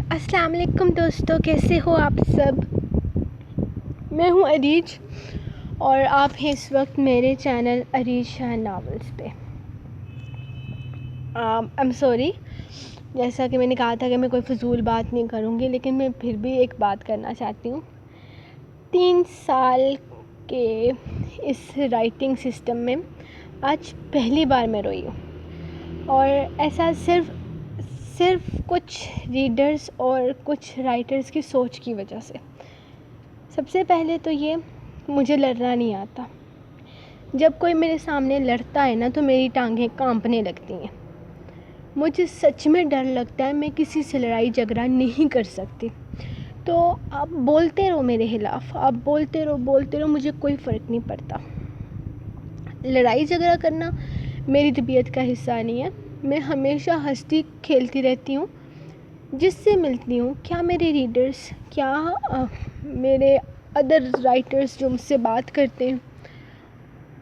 السلام علیکم دوستو، کیسے ہو آپ سب؟ میں ہوں اریج اور آپ ہیں اس وقت میرے چینل اریج شاہ ناولز پہ۔ ایم سوری، جیسا کہ میں نے کہا تھا کہ میں کوئی فضول بات نہیں کروں گی، لیکن میں پھر بھی ایک بات کرنا چاہتی ہوں۔ 3 سال کے اس رائٹنگ سسٹم میں آج پہلی بار میں روئی ہوں، اور ایسا صرف کچھ ریڈرز اور کچھ رائٹرز کی سوچ کی وجہ سے۔ سب سے پہلے تو یہ، مجھے لڑنا نہیں آتا۔ جب کوئی میرے سامنے لڑتا ہے نا تو میری ٹانگیں کانپنے لگتی ہیں۔ مجھے سچ میں ڈر لگتا ہے، میں کسی سے لڑائی جھگڑا نہیں کر سکتی۔ تو آپ بولتے رہو میرے خلاف، آپ بولتے رہو، مجھے کوئی فرق نہیں پڑتا۔ لڑائی جھگڑا کرنا میری طبیعت کا حصہ نہیں ہے۔ میں ہمیشہ ہنستی کھیلتی رہتی ہوں۔ جس سے ملتی ہوں، کیا میرے ریڈرز، کیا میرے ادر رائٹرز جو مجھ سے بات کرتے ہیں،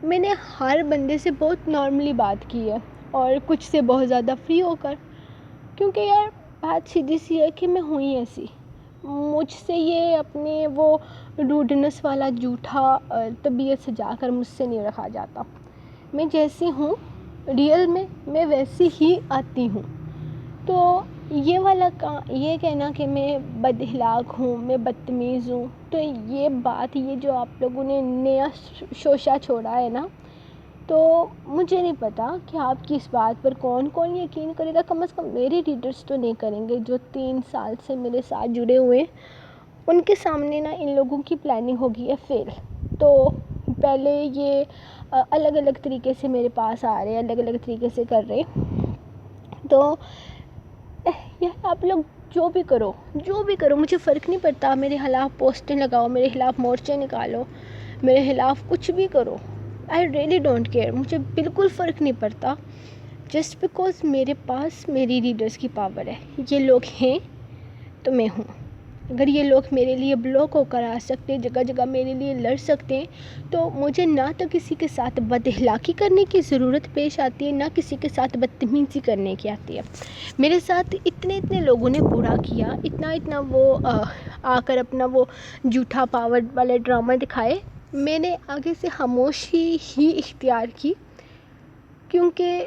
میں نے ہر بندے سے بہت نارملی بات کی ہے، اور کچھ سے بہت زیادہ فری ہو کر، کیونکہ یار بات سیدھی سی ہے کہ میں ہوں ہی ایسی۔ مجھ سے یہ اپنے وہ روڈنس والا جھوٹا طبیعت سجا کر مجھ سے نہیں رکھا جاتا۔ میں جیسی ہوں ریئل میں ویسی ہی آتی ہوں۔ تو یہ کہنا کہ میں بد اخلاق ہوں، میں بدتمیز ہوں، تو یہ بات، یہ جو آپ لوگوں نے نیا شوشہ چھوڑا ہے نا، تو مجھے نہیں پتا کہ آپ کی اس بات پر کون یقین کرے گا۔ کم از کم میرے ریڈرز تو نہیں کریں گے، جو 3 سال سے میرے ساتھ جڑے ہوئے ہیں۔ ان کے سامنے نا ان لوگوں کی پلاننگ ہوگی ہے فیل۔ تو پہلے یہ الگ الگ طریقے سے میرے پاس آ رہے ہیں، الگ الگ طریقے سے کر رہے ہیں۔ تو یار آپ لوگ جو بھی کرو مجھے فرق نہیں پڑتا۔ میرے خلاف پوسٹیں لگاؤ، میرے خلاف مورچے نکالو، میرے خلاف کچھ بھی کرو، I really don't care، مجھے بالکل فرق نہیں پڑتا۔ جسٹ بیکاز میرے پاس میری ریڈرز کی پاور ہے۔ یہ لوگ ہیں تو میں ہوں۔ اگر یہ لوگ میرے لیے بلاک ہو کر آ سکتے، جگہ جگہ میرے لیے لڑ سکتے ہیں، تو مجھے نہ تو کسی کے ساتھ بد اخلاقی کرنے کی ضرورت پیش آتی ہے، نہ کسی کے ساتھ بدتمیزی کرنے کی آتی ہے۔ میرے ساتھ اتنے لوگوں نے برا کیا، اتنا وہ آ کر اپنا وہ جھوٹا پاور والے ڈرامہ دکھائے، میں نے آگے سے خاموشی ہی اختیار کی، کیونکہ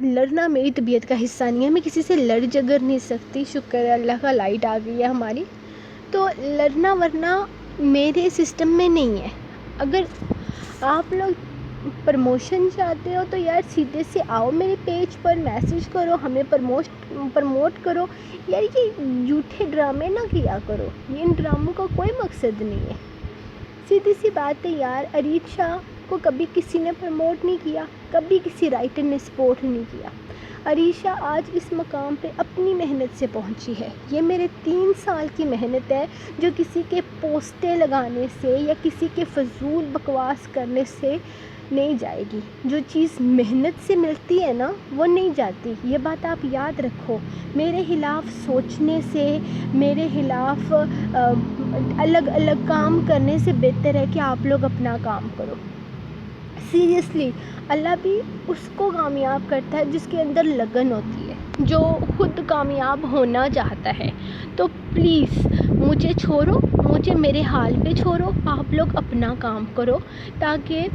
لڑنا میری طبیعت کا حصہ نہیں ہے۔ میں کسی سے لڑ جگر نہیں سکتی۔ شکر ہے اللہ کا لائٹ آ گئی ہے ہماری، تو لڑنا ورنہ میرے سسٹم میں نہیں ہے۔ اگر آپ لوگ پروموشن چاہتے ہو تو یار سیدھے سے آؤ میرے پیج پر، میسج کرو، ہمیں پروموٹ کرو۔ یار یہ جھوٹے ڈرامے نہ کیا کرو، ان ڈراموں کا کوئی مقصد نہیں ہے۔ سیدھی سی بات ہے یار، اریج شاہ کو کبھی کسی نے پروموٹ نہیں کیا، کبھی کسی رائٹر نے سپورٹ نہیں کیا۔ اریج شاہ آج اس مقام پہ اپنی محنت سے پہنچی ہے۔ یہ میرے 3 سال کی محنت ہے، جو کسی کے پوسٹیں لگانے سے یا کسی کے فضول بکواس کرنے سے نہیں جائے گی۔ جو چیز محنت سے ملتی ہے نا، وہ نہیں جاتی۔ یہ بات آپ یاد رکھو۔ میرے خلاف سوچنے سے، میرے خلاف الگ الگ کام کرنے سے بہتر ہے کہ آپ لوگ اپنا کام کرو۔ سیریسلی، اللہ بھی اس کو کامیاب کرتا ہے جس کے اندر لگن ہوتی ہے، جو خود کامیاب ہونا چاہتا ہے۔ تو پلیز مجھے چھوڑو، مجھے میرے حال پہ چھوڑو، آپ لوگ اپنا کام کرو، تاکہ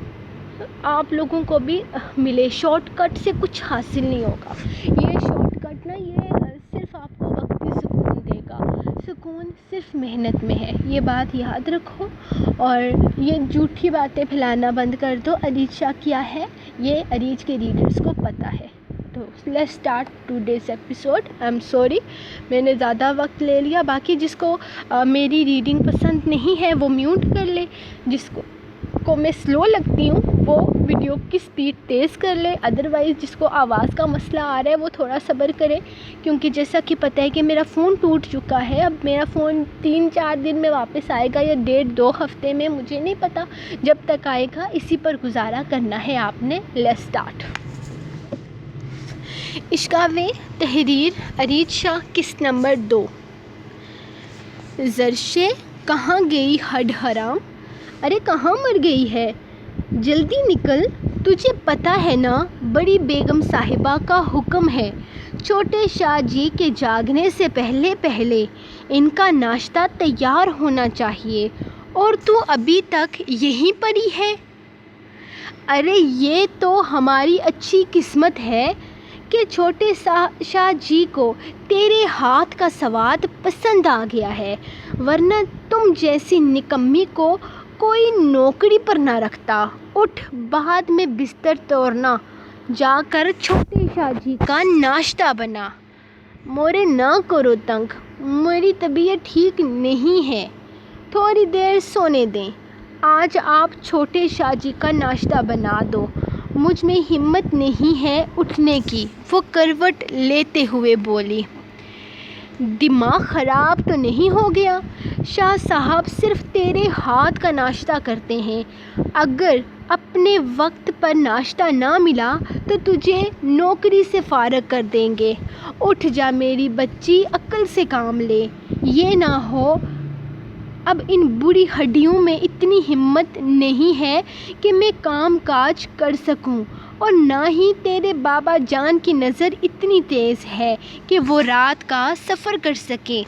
آپ لوگوں کو بھی ملے۔ شارٹ کٹ سے کچھ حاصل نہیں ہوگا۔ یہ شارٹ کٹ نا، یہ صرف آپ کو وقتی سکون دے گا۔ سکون صرف محنت میں ہے، یہ بات یاد رکھو، اور یہ جھوٹی باتیں پھیلانا بند کر دو۔ اریج شاہ کیا ہے یہ اریج کے ریڈرز کو پتہ ہے۔ تو let's start today's episode. I am sorry, میں نے زیادہ وقت لے لیا۔ باقی جس کو میری ریڈنگ پسند نہیں ہے وہ میوٹ کر لے، جس کو میں سلو لگتی ہوں وہ ویڈیو کی سپیڈ تیز کر لے، ادروائز جس کو آواز کا مسئلہ آ رہا ہے وہ تھوڑا صبر کرے، کیونکہ جیسا کہ پتہ ہے کہ میرا فون ٹوٹ چکا ہے۔ اب میرا فون 3-4 دن میں واپس آئے گا، یا 1.5-2 ہفتے میں، مجھے نہیں پتا۔ جب تک آئے گا اسی پر گزارا کرنا ہے آپ نے۔ Let's start. اشکاوے تحریر اریج شاہ، قسط نمبر 2۔ زرشے کہاں گئی ہڈ حرام، ارے کہاں مر گئی ہے، جلدی نکل، تجھے پتہ ہے نا بڑی بیگم صاحبہ کا حکم ہے، چھوٹے شاہ جی کے جاگنے سے پہلے پہلے ان کا ناشتہ تیار ہونا چاہیے، اور تو ابھی تک یہیں پر ہی ہے۔ ارے یہ تو ہماری اچھی قسمت ہے کہ چھوٹے شاہ جی کو تیرے ہاتھ کا سواد پسند آ گیا ہے، ورنہ تم جیسی نکمی کو کوئی نوکری پر نہ رکھتا۔ اٹھ، بعد میں بستر توڑنا، جا کر چھوٹے شاہ جی کا ناشتہ بنا۔ مورے نہ کرو تنگ، میری طبیعت ٹھیک نہیں ہے، تھوڑی دیر سونے دیں۔ آج آپ چھوٹے شاہ جی کا ناشتہ بنا دو، مجھ میں ہمت نہیں ہے اٹھنے کی، وہ کروٹ لیتے ہوئے بولی۔ دماغ خراب تو نہیں ہو گیا؟ شاہ صاحب صرف تیرے ہاتھ کا ناشتہ کرتے ہیں، اگر اپنے وقت پر ناشتہ نہ ملا تو تجھے نوکری سے فارغ کر دیں گے۔ اٹھ جا میری بچی، عقل سے کام لے، یہ نہ ہو اب ان بوڑھی ہڈیوں میں اتنی ہمت نہیں ہے کہ میں کام کاج کر سکوں، اور نہ ہی تیرے بابا جان کی نظر اتنی تیز ہے کہ وہ رات کا سفر کر سکیں۔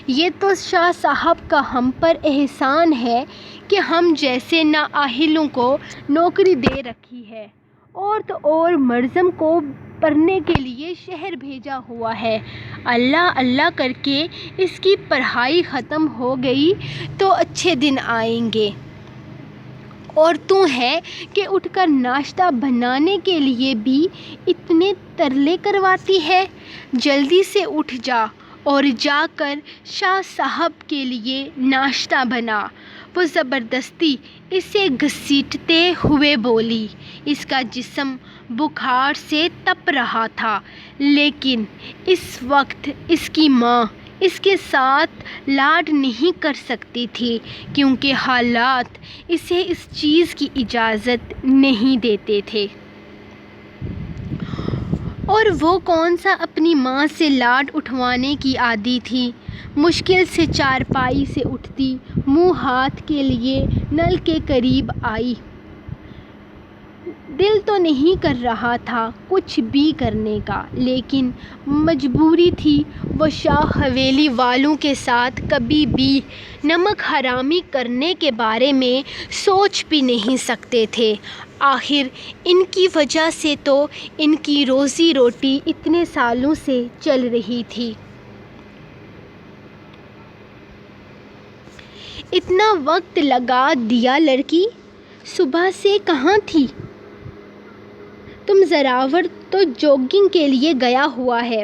یہ تو شاہ صاحب کا ہم پر احسان ہے کہ ہم جیسے نااہلوں کو نوکری دے رکھی ہے، اور تو اور مرزم کو پڑھنے کے لیے شہر بھیجا ہوا ہے۔ اللہ اللہ کر کے اس کی پڑھائی ختم ہو گئی تو اچھے دن آئیں گے، اور تو ہے کہ اٹھ کر ناشتہ بنانے کے لیے بھی اتنے ترلے کرواتی ہے۔ جلدی سے اٹھ جا اور جا کر شاہ صاحب کے لیے ناشتہ بنا، وہ زبردستی اسے گھسیٹتے ہوئے بولی۔ اس کا جسم بخار سے تپ رہا تھا، لیکن اس وقت اس کی ماں اس کے ساتھ لاڈ نہیں کر سکتی تھی، کیونکہ حالات اسے اس چیز کی اجازت نہیں دیتے تھے۔ اور وہ کون سا اپنی ماں سے لاڈ اٹھوانے کی عادی تھی۔ مشکل سے چارپائی سے اٹھتی، منہ ہاتھ کے لیے نل کے قریب آئی۔ دل تو نہیں کر رہا تھا کچھ بھی کرنے کا، لیکن مجبوری تھی۔ وہ شاہ حویلی والوں کے ساتھ کبھی بھی نمک حرامی کرنے کے بارے میں سوچ بھی نہیں سکتے تھے۔ آخر ان کی وجہ سے تو ان کی روزی روٹی اتنے سالوں سے چل رہی تھی۔ اتنا وقت لگا دیا لڑکی، صبح سے کہاں تھی تم؟ زراور تو جاگنگ کے لیے گیا ہوا ہے۔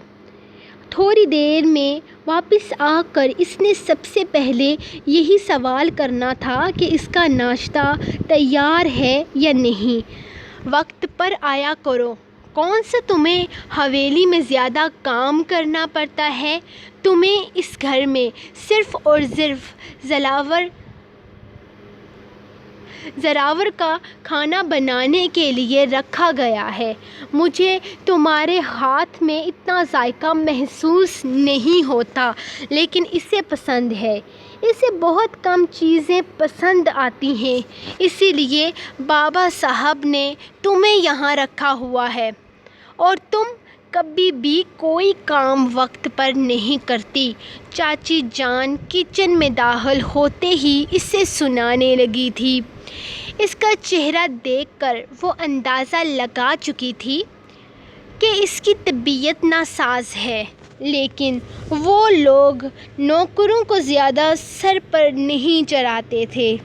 تھوڑی دیر میں واپس آ کر اس نے سب سے پہلے یہی سوال کرنا تھا کہ اس کا ناشتہ تیار ہے یا نہیں۔ وقت پر آیا کرو، کون سا تمہیں حویلی میں زیادہ کام کرنا پڑتا ہے؟ تمہیں اس گھر میں صرف اور صرف زراور کا کھانا بنانے کے لیے رکھا گیا ہے۔ مجھے تمہارے ہاتھ میں اتنا ذائقہ محسوس نہیں ہوتا، لیکن اسے پسند ہے۔ اسے بہت کم چیزیں پسند آتی ہیں، اسی لیے بابا صاحب نے تمہیں یہاں رکھا ہوا ہے، اور تم کبھی بھی کوئی کام وقت پر نہیں کرتی۔ چاچی جان کچن میں داخل ہوتے ہی اسے سنانے لگی تھی۔ اس کا چہرہ دیکھ کر وہ اندازہ لگا چکی تھی کہ اس کی طبیعت ناساز ہے، لیکن وہ لوگ نوکروں کو زیادہ سر پر نہیں چڑھاتے تھے۔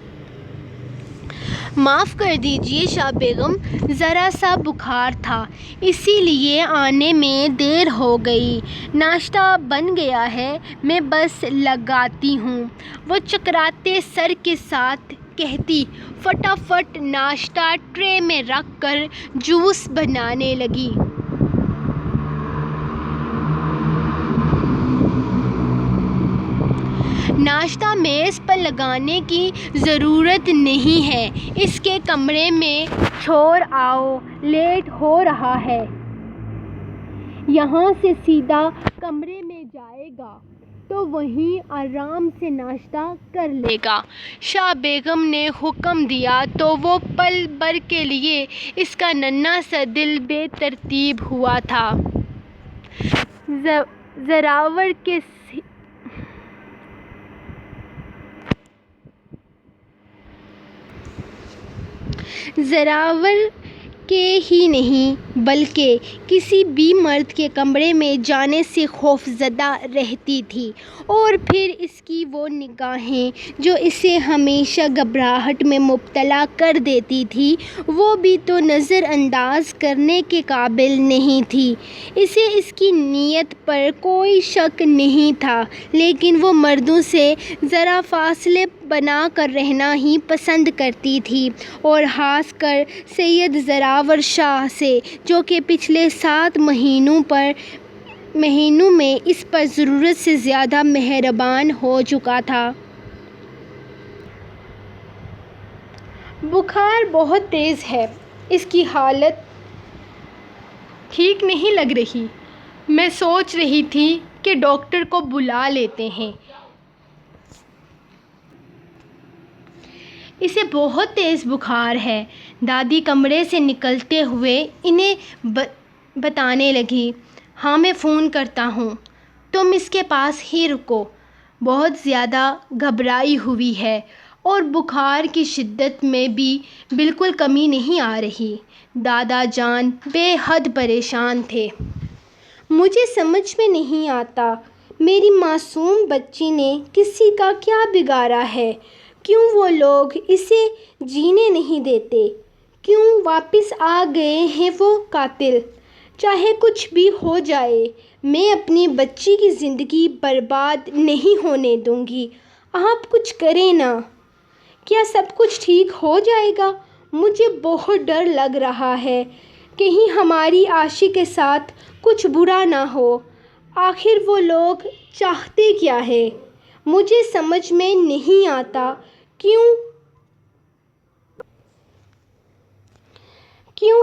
معاف کر دیجیے شاہ بیگم، ذرا سا بخار تھا، اسی لیے آنے میں دیر ہو گئی۔ ناشتہ بن گیا ہے، میں بس لگاتی ہوں، وہ چکراتے سر کے ساتھ کہتی فٹافٹ ناشتہ ٹرے میں رکھ کر جوس بنانے لگی۔ ناشتہ میز پر لگانے کی ضرورت نہیں ہے، اس کے کمرے میں چھوڑ آؤ، لیٹ ہو رہا ہے۔ یہاں سے سیدھا کمرے میں جائے گا تو وہیں آرام سے ناشتہ کر لے گا۔ شاہ بیگم نے حکم دیا تو وہ پل بھر کے لیے اس کا ننھا سا دل بے ترتیب ہوا تھا۔ زراور کے ہی نہیں بلکہ کسی بھی مرد کے کمرے میں جانے سے خوف زدہ رہتی تھی، اور پھر اس کی وہ نگاہیں جو اسے ہمیشہ گھبراہٹ میں مبتلا کر دیتی تھی، وہ بھی تو نظر انداز کرنے کے قابل نہیں تھی۔ اسے اس کی نیت پر کوئی شک نہیں تھا، لیکن وہ مردوں سے ذرا فاصلے بنا کر رہنا ہی پسند کرتی تھی، اور خاص کر سید زراور شاہ سے، جو کہ پچھلے 7 مہینوں میں اس پر ضرورت سے زیادہ مہربان ہو چکا تھا۔ بخار بہت تیز ہے، اس کی حالت ٹھیک نہیں لگ رہی۔ میں سوچ رہی تھی کہ ڈاکٹر کو بلا لیتے ہیں۔ اسے بہت تیز بخار ہے، دادی کمرے سے نکلتے ہوئے انہیں بتانے لگی۔ ہاں میں فون کرتا ہوں، تم اس کے پاس ہی رکو۔ بہت زیادہ گھبرائی ہوئی ہے اور بخار کی شدت میں بھی بالکل کمی نہیں آ رہی۔ دادا جان بے حد پریشان تھے۔ مجھے سمجھ میں نہیں آتا، میری معصوم بچی نے کسی کا کیا بگاڑا ہے؟ کیوں وہ لوگ اسے جینے نہیں دیتے؟ کیوں واپس آ گئے ہیں وہ قاتل؟ چاہے کچھ بھی ہو جائے، میں اپنی بچی کی زندگی برباد نہیں ہونے دوں گی۔ آپ کچھ کریں نا۔ کیا سب کچھ ٹھیک ہو جائے گا؟ مجھے بہت ڈر لگ رہا ہے، کہیں ہماری عائشہ کے ساتھ کچھ برا نہ ہو۔ آخر وہ لوگ چاہتے کیا ہیں؟ مجھے سمجھ میں نہیں آتا کیوں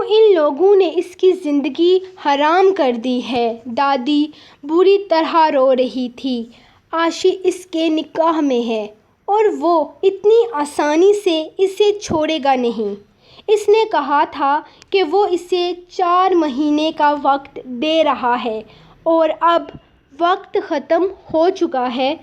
ان لوگوں نے اس کی زندگی حرام کر دی ہے۔ دادی بری طرح رو رہی تھی۔ عائشہ اس کے نکاح میں ہے اور وہ اتنی آسانی سے اسے چھوڑے گا نہیں۔ اس نے کہا تھا کہ وہ اسے 4 مہینے کا وقت دے رہا ہے، اور اب وقت ختم ہو چکا ہے،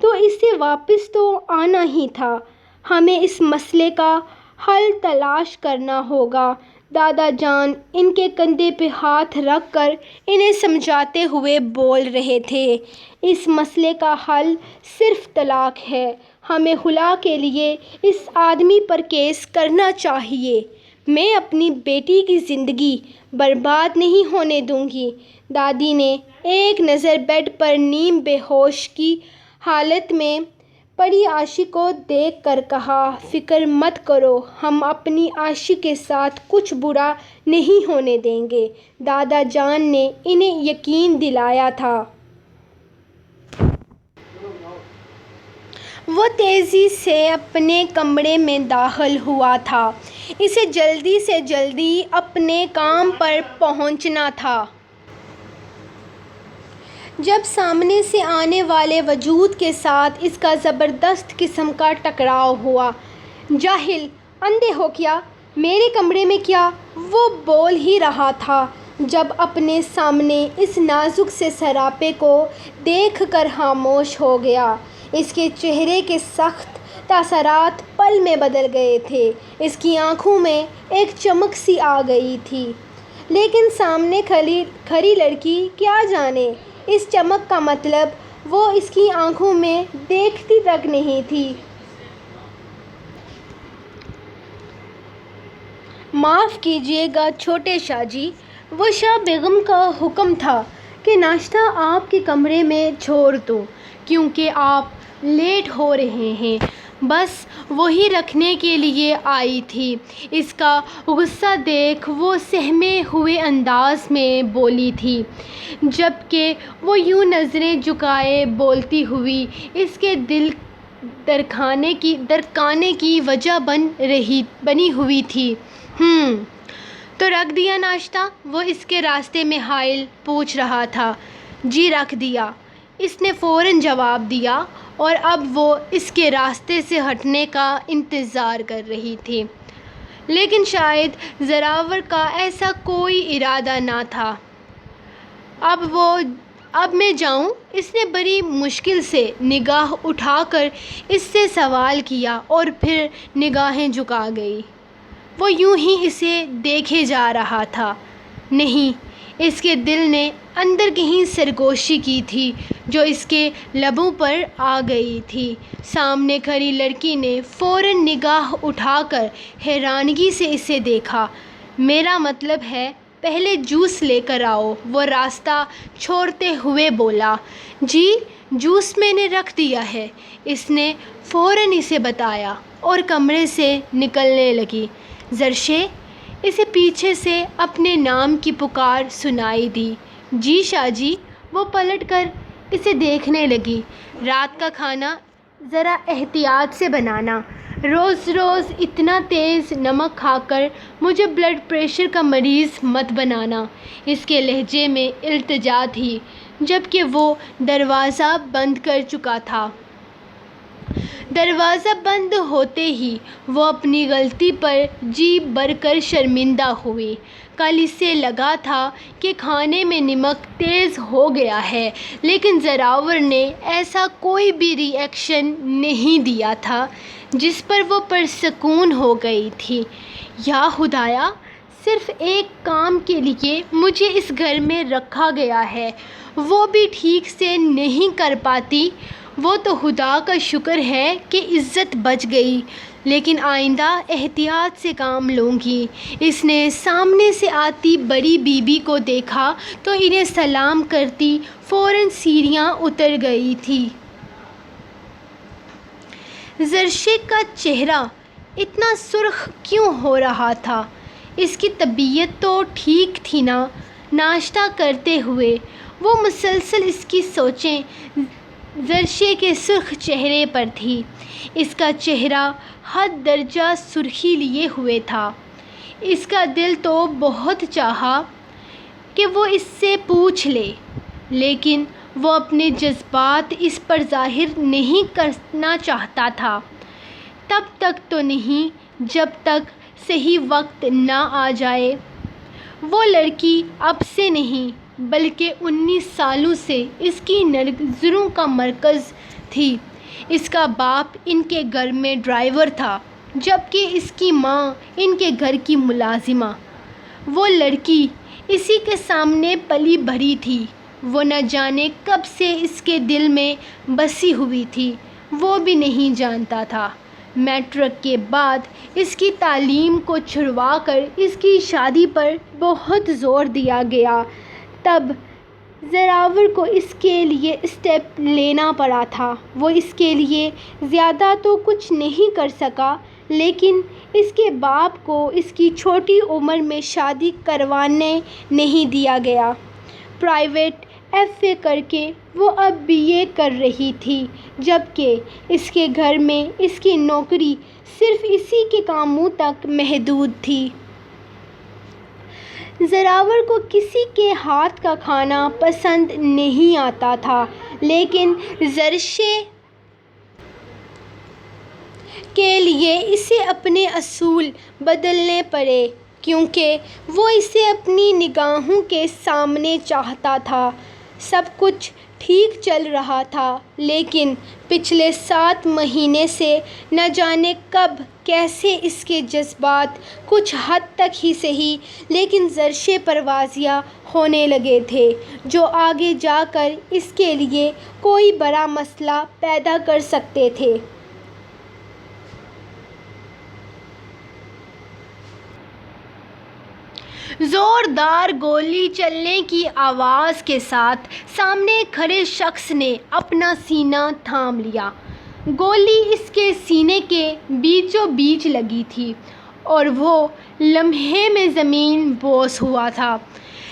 تو اسے واپس تو آنا ہی تھا۔ ہمیں اس مسئلے کا حل تلاش کرنا ہوگا۔ دادا جان ان کے کندھے پہ ہاتھ رکھ کر انہیں سمجھاتے ہوئے بول رہے تھے۔ اس مسئلے کا حل صرف طلاق ہے۔ ہمیں خلا کے لیے اس آدمی پر کیس کرنا چاہیے۔ میں اپنی بیٹی کی زندگی برباد نہیں ہونے دوں گی۔ دادی نے ایک نظر بیڈ پر نیم بے ہوش کی حالت میں پڑی عائشہ کو دیکھ کر کہا، فکر مت کرو، ہم اپنی عائشہ کے ساتھ کچھ برا نہیں ہونے دیں گے۔ دادا جان نے انہیں یقین دلایا تھا۔ وہ تیزی سے اپنے کمرے میں داخل ہوا تھا۔ اسے جلدی سے جلدی اپنے کام پر پہنچنا تھا۔ جب سامنے سے آنے والے وجود کے ساتھ اس کا زبردست قسم کا ٹکراؤ ہوا۔ جاہل، اندھے ہو کیا؟ میرے کمرے میں کیا؟ وہ بول ہی رہا تھا جب اپنے سامنے اس نازک سے سراپے کو دیکھ کر خاموش ہو گیا۔ اس کے چہرے کے سخت تاثرات پل میں بدل گئے تھے۔ اس کی آنکھوں میں ایک چمک سی آ گئی تھی، لیکن سامنے کھڑی لڑکی کیا جانے اس چمک کا مطلب۔ وہ اس کی آنکھوں میں دیکھتی تک نہیں تھی۔ معاف کیجیے گا چھوٹے شاہ جی، وہ شاہ بیگم کا حکم تھا کہ ناشتہ آپ کے کمرے میں چھوڑ دوں، کیونکہ آپ لیٹ ہو رہے ہیں۔ بس وہی رکھنے کے لیے آئی تھی۔ اس کا غصہ دیکھ وہ سہمے ہوئے انداز میں بولی تھی، جبکہ وہ یوں نظریں جھکائے بولتی ہوئی اس کے دل دھڑکانے کی وجہ بنی ہوئی تھی۔ تو رکھ دیا ناشتہ؟ وہ اس کے راستے میں حائل پوچھ رہا تھا۔ جی رکھ دیا، اس نے فوراً جواب دیا، اور اب وہ اس کے راستے سے ہٹنے کا انتظار کر رہی تھی، لیکن شاید زراور کا ایسا کوئی ارادہ نہ تھا۔ اب میں جاؤں؟ اس نے بڑی مشکل سے نگاہ اٹھا کر اس سے سوال کیا اور پھر نگاہیں جھکا گئی۔ وہ یوں ہی اسے دیکھے جا رہا تھا۔ نہیں، اس کے دل نے اندر کہیں سرگوشی کی تھی جو اس کے لبوں پر آ گئی تھی۔ سامنے کھڑی لڑکی نے فوراً نگاہ اٹھا کر حیرانگی سے اسے دیکھا۔ میرا مطلب ہے پہلے جوس لے کر آؤ، وہ راستہ چھوڑتے ہوئے بولا۔ جی، جوس میں نے رکھ دیا ہے، اس نے فوراً اسے بتایا اور کمرے سے نکلنے لگی۔ زرشے، اسے پیچھے سے اپنے نام کی پکار سنائی دی۔ جی شاہ جی۔ وہ پلٹ کر اسے دیکھنے لگی۔ رات کا کھانا ذرا احتیاط سے بنانا، روز روز اتنا تیز نمک کھا کر مجھے بلڈ پریشر کا مریض مت بنانا۔ اس کے لہجے میں التجا تھی، جبکہ وہ دروازہ بند کر چکا تھا۔ دروازہ بند ہوتے ہی وہ اپنی غلطی پر جی بھر کر شرمندہ ہوئی۔ کل اسے لگا تھا کہ کھانے میں نمک تیز ہو گیا ہے، لیکن زراور نے ایسا کوئی بھی ری ایکشن نہیں دیا تھا جس پر وہ پرسکون ہو گئی تھی۔ یا خدایا، صرف ایک کام کے لیے مجھے اس گھر میں رکھا گیا ہے، وہ بھی ٹھیک سے نہیں کر پاتی۔ وہ تو خدا کا شکر ہے کہ عزت بچ گئی، لیکن آئندہ احتیاط سے کام لوں گی۔ اس نے سامنے سے آتی بڑی بی بی کو دیکھا تو انہیں سلام کرتی فوراً سیڑھیاں اتر گئی تھی۔ زرشے کا چہرہ اتنا سرخ کیوں ہو رہا تھا؟ اس کی طبیعت تو ٹھیک تھی نا؟ ناشتہ کرتے ہوئے وہ مسلسل اس کی سوچیں زرشے کے سرخ چہرے پر تھی۔ اس کا چہرہ حد درجہ سرخی لیے ہوئے تھا۔ اس کا دل تو بہت چاہا کہ وہ اس سے پوچھ لے، لیکن وہ اپنے جذبات اس پر ظاہر نہیں کرنا چاہتا تھا۔ تب تک تو نہیں جب تک صحیح وقت نہ آ جائے۔ وہ لڑکی اب سے نہیں بلکہ 19 سالوں سے اس کی نظروں کا مرکز تھی۔ اس کا باپ ان کے گھر میں ڈرائیور تھا، جبکہ اس کی ماں ان کے گھر کی ملازمہ۔ وہ لڑکی اسی کے سامنے پلی بڑھی تھی۔ وہ نہ جانے کب سے اس کے دل میں بسی ہوئی تھی، وہ بھی نہیں جانتا تھا۔ میٹرک کے بعد اس کی تعلیم کو چھڑوا کر اس کی شادی پر بہت زور دیا گیا۔ تب زراور کو اس کے لیے اسٹیپ لینا پڑا تھا۔ وہ اس کے لیے زیادہ تو کچھ نہیں کر سکا، لیکن اس کے باپ کو اس کی چھوٹی عمر میں شادی کروانے نہیں دیا گیا۔ پرائیویٹ ایف اے کر کے وہ اب بی اے کر رہی تھی، جبکہ اس کے گھر میں اس کی نوکری صرف اسی کے کاموں تک محدود تھی۔ زراور کو کسی کے ہاتھ کا کھانا پسند نہیں آتا تھا، لیکن زرشے کے لیے اسے اپنے اصول بدلنے پڑے، کیونکہ وہ اسے اپنی نگاہوں کے سامنے چاہتا تھا۔ سب کچھ ٹھیک چل رہا تھا، لیکن پچھلے 7 مہینے سے نہ جانے کب کیسے اس کے جذبات کچھ حد تک ہی صحیح لیکن زرشے پر واضح ہونے لگے تھے، جو آگے جا کر اس کے لیے کوئی بڑا مسئلہ پیدا کر سکتے تھے۔ زوردار گولی چلنے کی آواز کے ساتھ سامنے کھڑے شخص نے اپنا سینہ تھام لیا۔ گولی اس کے سینے کے بیچوں بیچ لگی تھی اور وہ لمحے میں زمین بوس ہوا تھا۔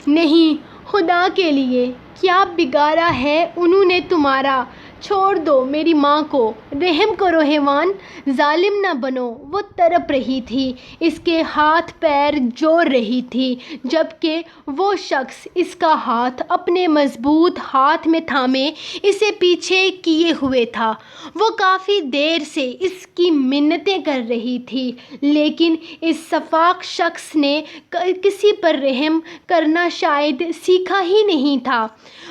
نہیں، خدا کے لیے کیا بگاڑا ہے انہوں نے تمہارا؟ چھوڑ دو میری ماں کو، رحم کرو حیوان، ظالم نہ بنو۔ وہ تڑپ رہی تھی، اس کے ہاتھ پیر جوڑ رہی تھی، جبکہ وہ شخص اس کا ہاتھ اپنے مضبوط ہاتھ میں تھامے اسے پیچھے کیے ہوئے تھا۔ وہ کافی دیر سے اس کی منتیں کر رہی تھی، لیکن اس شفاق شخص نے کسی پر رحم کرنا شاید سیکھا ہی نہیں تھا۔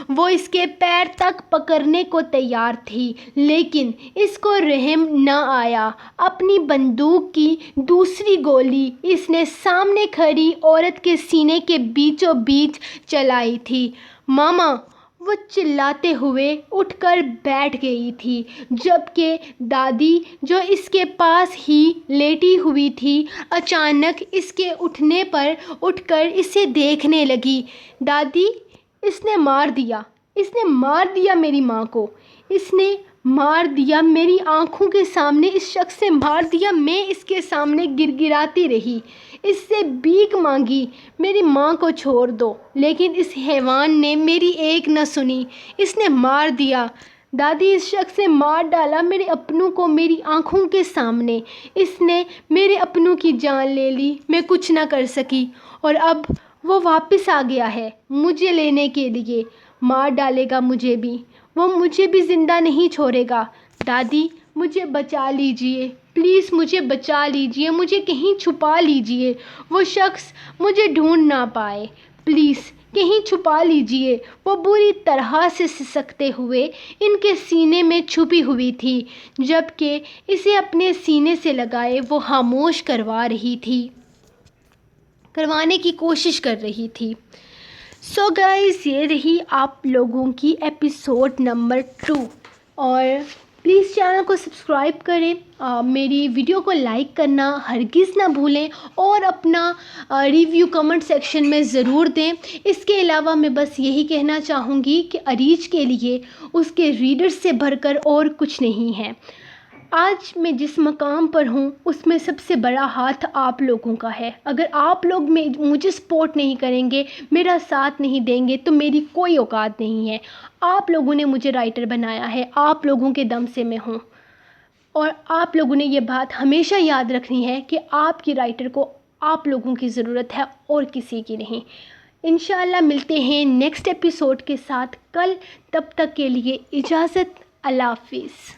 وہ اس کے پیر تک پکڑنے کو تیار تھی، لیکن اس کو رحم نہ آیا۔ اپنی بندوق کی دوسری گولی اس نے سامنے کھڑی عورت کے سینے کے بیچوں بیچ چلائی تھی۔ ماما! وہ چلاتے ہوئے اٹھ کر بیٹھ گئی تھی، جبکہ دادی جو اس کے پاس ہی لیٹی ہوئی تھی اچانک اس کے اٹھنے پر اٹھ کر اسے دیکھنے لگی۔ دادی، اس نے مار دیا میری ماں کو، اس نے مار دیا، میری آنکھوں کے سامنے اس شخص سے مار دیا۔ میں اس کے سامنے گڑگڑاتی رہی، اس سے بھیک مانگی، میری ماں کو چھوڑ دو، لیکن اس حیوان نے میری ایک نہ سنی، اس نے مار دیا۔ دادی، اس شخص نے مار ڈالا میرے اپنوں کو میری آنکھوں کے سامنے، اس نے میرے اپنوں کی جان لے لی، میں کچھ نہ کر سکی، اور اب وہ واپس آ گیا ہے مجھے لینے کے لیے، مار ڈالے گا مجھے بھی، وہ مجھے بھی زندہ نہیں چھوڑے گا۔ دادی، مجھے بچا لیجئے، پلیز مجھے بچا لیجئے، مجھے کہیں چھپا لیجئے، وہ شخص مجھے ڈھونڈ نہ پائے، پلیز کہیں چھپا لیجئے۔ وہ بری طرح سے سسکتے ہوئے ان کے سینے میں چھپی ہوئی تھی، جبکہ اسے اپنے سینے سے لگائے وہ خاموش کروانے کی کوشش کر رہی تھی۔ سو گائز، یہ رہی آپ لوگوں کی ایپیسوڈ نمبر 2، اور پلیز چینل کو سبسکرائب کریں، میری ویڈیو کو لائک کرنا ہرگز نہ بھولیں، اور اپنا ریویو کمنٹ سیکشن میں ضرور دیں۔ اس کے علاوہ میں بس یہی کہنا چاہوں گی کہ اریج کے لیے اس کے ریڈرز سے بڑھ کر اور کچھ نہیں ہے۔ آج میں جس مقام پر ہوں اس میں سب سے بڑا ہاتھ آپ لوگوں کا ہے۔ اگر آپ لوگ مجھے سپورٹ نہیں کریں گے، میرا ساتھ نہیں دیں گے، تو میری کوئی اوقات نہیں ہے۔ آپ لوگوں نے مجھے رائٹر بنایا ہے، آپ لوگوں کے دم سے میں ہوں، اور آپ لوگوں نے یہ بات ہمیشہ یاد رکھنی ہے کہ آپ کی رائٹر کو آپ لوگوں کی ضرورت ہے اور کسی کی نہیں۔ انشاءاللہ ملتے ہیں نیکسٹ ایپیسوڈ کے ساتھ کل، تب تک کے لیے اجازت، اللہ حافظ۔